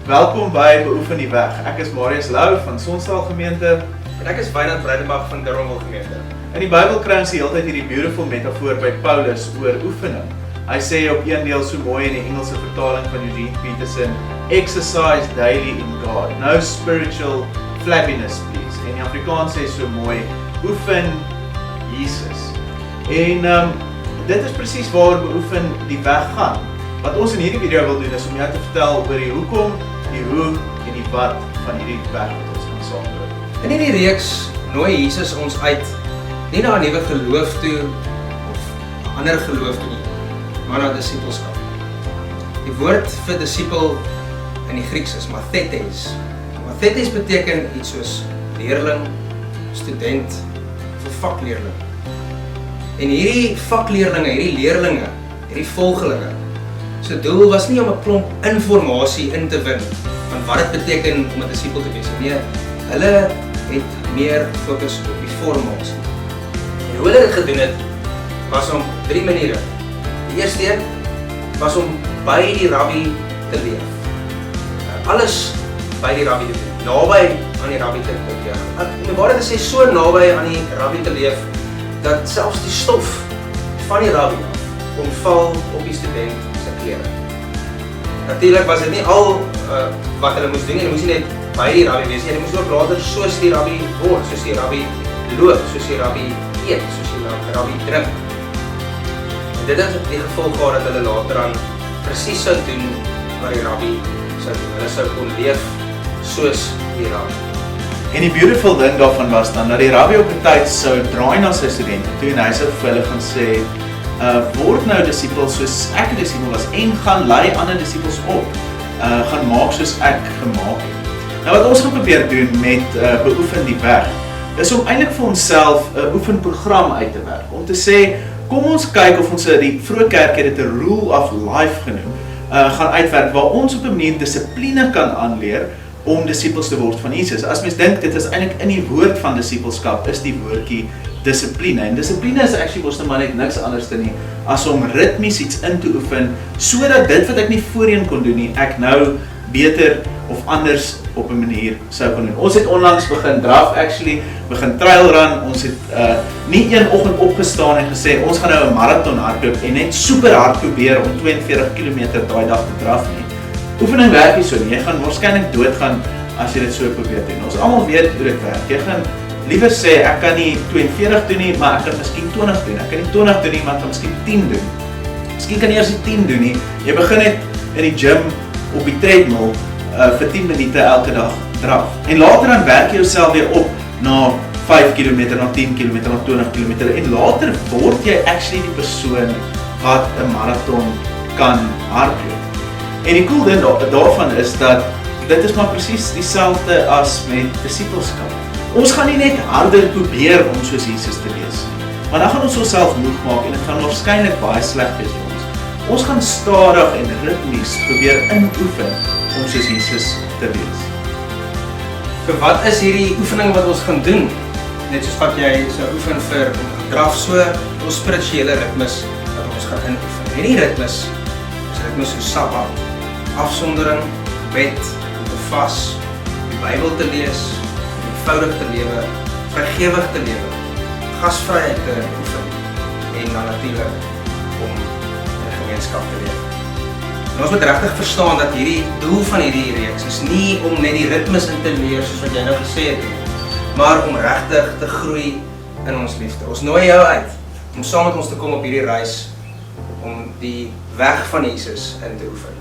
Welkom by Beoefen die Weg. Ek is Marius Lou van Sonsaal Gemeente. En ek is Wynand Breidenbach van Durbanville Gemeente. In die Bybel kry ons die hele tyd hierdie beautiful metafoor by Paulus oor oefening. Hy sê op een deel so mooi in die Engelse vertaling van Eugene Peterson, exercise daily in God. No spiritual flabbiness, please. En die Afrikaans sê so mooi, oefen Jesus. En dit is presies waar beoefen die weg gaan. Wat ons in hierdie video wil doen is om jou te vertel oor die hoekom, die hoe en die wat van hierdie weg wat ons gaan saamloop. In hierdie reeks nooi Jesus ons uit, nie na 'n nuwe geloof toe of 'n ander geloof toe nie, maar na disipelskap. Die woord vir disipel in die Grieks is mathetes. Mathetes beteken iets soos leerling, student of 'n vakleerling. En hierdie vakleerlinge, hierdie leerlinge, hierdie volgelinge, se doel was nie om 'n klomp inligting in te win van wat dit beteken om 'n disipel te wees. Nee, hulle het meer fokus op die formasie. En hoe hulle dit gedoen het, was om 3 maniere. Die eerste een was om by die rabbi te leef. Alles by die rabbi te doen, naby aan die rabbi te leef. Om waarheid te sê, so naby aan die rabbi te leef, dat selfs die stof van die rabbi omval op die student se klere. Natuurlik was dit nie al wat hulle moes doen nie. Hulle moes nie net by die rabbi wees nie, hulle moes ook later soos die rabbi word, soos die rabbi loop, soos die rabbi eet, soos die rabbi drink. En dit het die gevolg gehad dat hulle later aan presies sou doen wat die rabbi sou doen. Hulle sou kon leef soos die rabbi. En die beautiful ding daarvan was dan dat die rabbi op 'n tyd sou draai na sy studente toe en hy sou vir hulle gaan sê, word nou disipels soos ek 'n disipel was en gaan lei ander disipels op. Gaan maak soos ek gemaak het. Nou wat ons gaan probeer doen met beoefen die weg, is om eintlik vir onsself 'n oefenprogram uit te werk. Om te sê, kom ons kyk of ons die vroeë kerk het dit 'n rule of life genoem, gaan uitwerk waar ons op 'n manier dissipline kan aanleer om disipels te word van Jesus. As mens dink, dit is eintlik in die woord van disipelskap, is die woordjie dissipline. En dissipline is actually mos maar net niks anders nie as om ritmies iets in te oefen, sodat dit wat ek nie voorheen kon doen nie, ek nou beter of anders op 'n manier sou kon doen. Ons het onlangs begin draf, begin trail run. Ons het nie een oggend opgestaan en gesê, ons gaan nou 'n marathon hardloop en net super hard probeer om 42 km daai dag te draf nie. Oefening werk nie so nie. Jy gaan waarskynlik doodgaan as jy dit so probeer doen. Ons almal weet hoe dit werk. Jy gaan liewer sê, ek kan nie 42 doen nie, maar ek kan miskien 20 doen. Ek kan nie 20 doen nie, maar ek kan miskien 10 doen. Miskien kan jy eers nie 10 doen nie. Jy begin net in die gym op die treadmill vir 10 minute elke dag draf. En later dan werk jy jouself weer op na 5 km, na 10 km, na 20 km. En later word jy actually die persoon wat 'n marathon kan hardloop. En die cool ding daarvan is dat dit is maar presies dieselfde as met disipelskap. Ons gaan nie net harder probeer om soos Jesus te wees, maar dan gaan ons onsself moeg maak en dit gaan waarskynlik baie sleg wees vir ons. Ons gaan stadig en ritmies probeer inoefen om soos Jesus te wees. So wat is hierdie oefening wat ons gaan doen? Net soos wat jy sou oefen vir draf, so ons spirituele ritmes wat ons gaan inoefen. En die ritmes is ritmes soos Sabbat, afsondering, gebed, om te vas, die Bybel te lees, eenvoudig te lewe, vrygewig te lewe, gasvryheid te oefen en dan natuurlik om in 'n gemeenskap te leef. En ons moet regtig verstaan dat hierdie doel van hierdie reeks is nie om net die ritmes in te leer soos wat jy nou gesê het nie, maar om regtig te groei in ons liefde. Ons nooi jou uit om saam met ons te kom op hierdie reis om die weg van Jesus in te oefen.